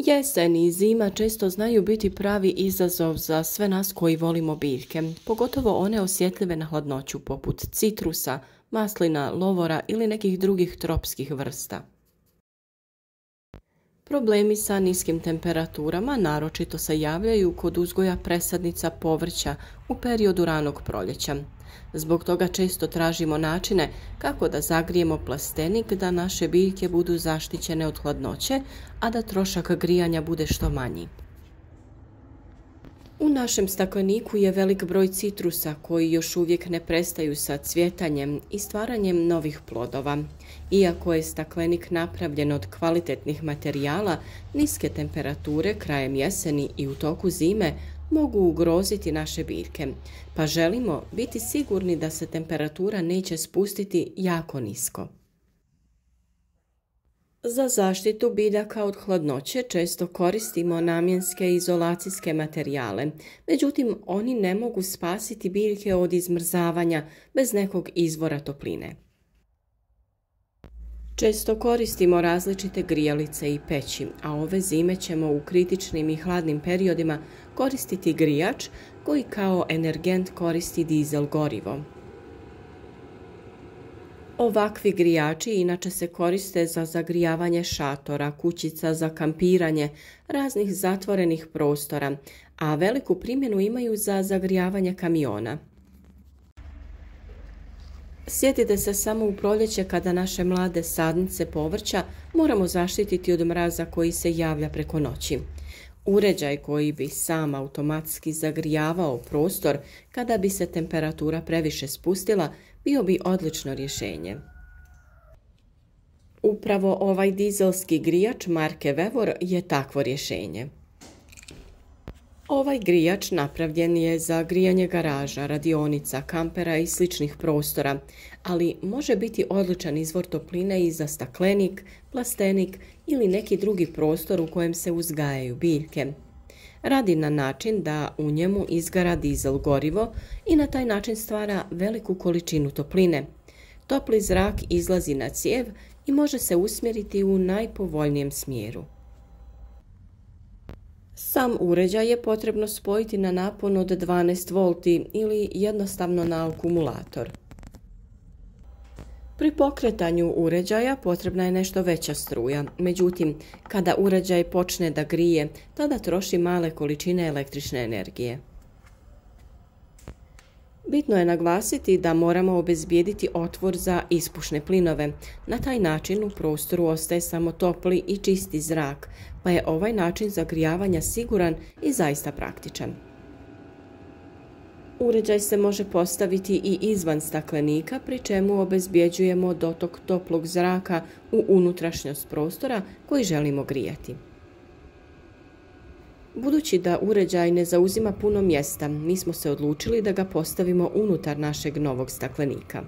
Jesen i zima često znaju biti pravi izazov za sve nas koji volimo biljke, pogotovo one osjetljive na hladnoću poput citrusa, maslina, lovora ili nekih drugih tropskih vrsta. Problemi sa niskim temperaturama naročito se javljaju kod uzgoja presadnica povrća u periodu ranog proljeća. Zbog toga često tražimo načine kako da zagrijemo plastenik da naše biljke budu zaštićene od hladnoće, a da trošak grijanja bude što manji. U našem stakleniku je velik broj citrusa koji još uvijek ne prestaju sa cvjetanjem i stvaranjem novih plodova. Iako je staklenik napravljen od kvalitetnih materijala, niske temperature krajem jeseni i u toku zime mogu ugroziti naše biljke, pa želimo biti sigurni da se temperatura neće spustiti jako nisko. Za zaštitu biljaka od hladnoće često koristimo namjenske izolacijske materijale, međutim oni ne mogu spasiti biljke od izmrzavanja bez nekog izvora topline. Često koristimo različite grijalice i peći, a ove zime ćemo u kritičnim i hladnim periodima koristiti grijač koji kao energent koristi dizel gorivo. Ovakvi grijači inače se koriste za zagrijavanje šatora, kućica za kampiranje, raznih zatvorenih prostora, a veliku primjenu imaju za zagrijavanje kamiona. Sjetite se samo u proljeće kada naše mlade sadnice povrća moramo zaštititi od mraza koji se javlja preko noći. Uređaj koji bi sam automatski zagrijavao prostor kada bi se temperatura previše spustila bio bi odlično rješenje. Upravo ovaj dizelski grijač marke Vevor je takvo rješenje. Ovaj grijač napravljen je za grijanje garaža, radionica, kampera i sličnih prostora, ali može biti odličan izvor topline i za staklenik, plastenik ili neki drugi prostor u kojem se uzgajaju biljke. Radi na način da u njemu izgara dizel gorivo i na taj način stvara veliku količinu topline. Topli zrak izlazi na cijev i može se usmjeriti u najpovoljnijem smjeru. Sam uređaj je potrebno spojiti na napon od 12 volti ili jednostavno na akumulator. Pri pokretanju uređaja potrebna je nešto veća struja, međutim, kada uređaj počne da grije, tada troši male količine električne energije. Bitno je naglasiti da moramo obezbijediti otvor za ispušne plinove. Na taj način u prostoru ostaje samo topli i čisti zrak, pa je ovaj način zagrijavanja siguran i zaista praktičan. Uređaj se može postaviti i izvan staklenika, pri čemu obezbjeđujemo dotok toplog zraka u unutrašnjost prostora koji želimo grijati. Budući da uređaj ne zauzima puno mjesta, mi smo se odlučili da ga postavimo unutar našeg novog staklenika.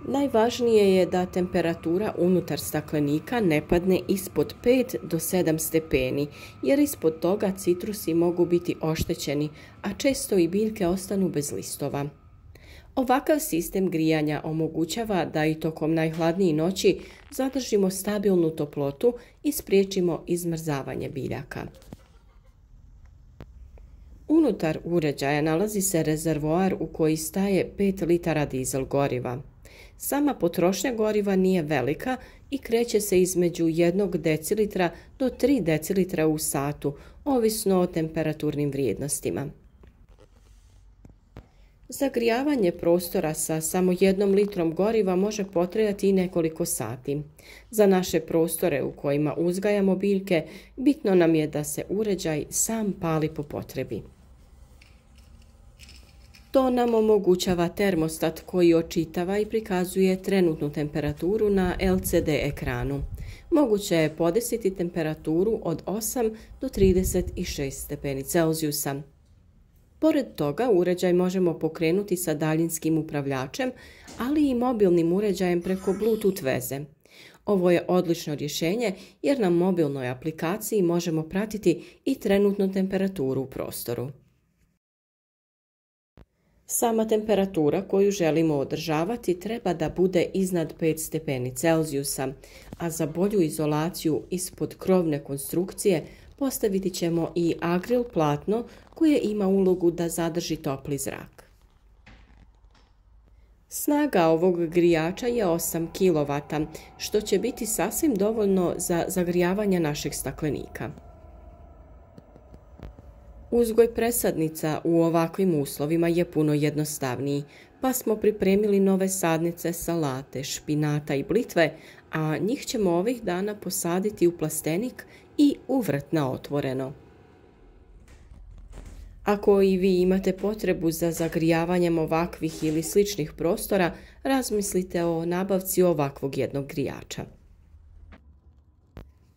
Najvažnije je da temperatura unutar staklenika ne padne ispod 5 do 7 stepeni, jer ispod toga citrusi mogu biti oštećeni, a često i biljke ostanu bez listova. Ovakav sistem grijanja omogućava da i tokom najhladnijih noći zadržimo stabilnu toplotu i spriječimo izmrzavanje biljaka. Unutar uređaja nalazi se rezervoar u koji staje 5 litara dizel goriva. Sama potrošnja goriva nije velika i kreće se između 1 decilitra do 3 decilitra u satu, ovisno o temperaturnim vrijednostima. Zagrijavanje prostora sa samo 1 litrom goriva može potrajati i nekoliko sati. Za naše prostore u kojima uzgajamo biljke, bitno nam je da se uređaj sam pali po potrebi. To nam omogućava termostat koji očitava i prikazuje trenutnu temperaturu na LCD ekranu. Moguće je podesiti temperaturu od 8 do 36 stepeni Celzijusa. Pored toga, uređaj možemo pokrenuti sa daljinskim upravljačem, ali i mobilnim uređajem preko Bluetooth veze. Ovo je odlično rješenje jer na mobilnoj aplikaciji možemo pratiti i trenutnu temperaturu u prostoru. Sama temperatura koju želimo održavati treba da bude iznad 5 stepeni Celzijusa, a za bolju izolaciju ispod krovne konstrukcije postaviti ćemo i agril platno koje ima ulogu da zadrži topli zrak. Snaga ovog grijača je 8 kW, što će biti sasvim dovoljno za zagrijavanje našeg staklenika. Uzgoj presadnica u ovakvim uslovima je puno jednostavniji, pa smo pripremili nove sadnice salate, špinata i blitve, a njih ćemo ovih dana posaditi u plastenik i u vrt na otvoreno. Ako i vi imate potrebu za zagrijavanjem ovakvih ili sličnih prostora, razmislite o nabavci ovakvog jednog grijača.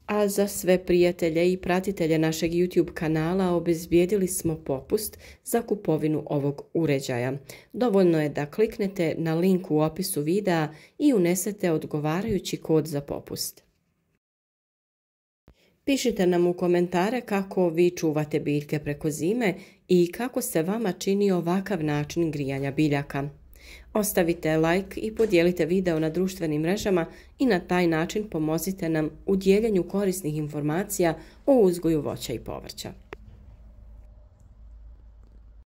A za sve prijatelje i pratitelje našeg YouTube kanala obezbijedili smo popust za kupovinu ovog uređaja. Dovoljno je da kliknete na link u opisu videa i unesete odgovarajući kod za popust. Pišite nam u komentare kako vi čuvate biljke preko zime i kako se vama čini ovakav način grijanja biljaka. Ostavite like i podijelite video na društvenim mrežama i na taj način pomozite nam u dijeljenju korisnih informacija o uzgoju voća i povrća.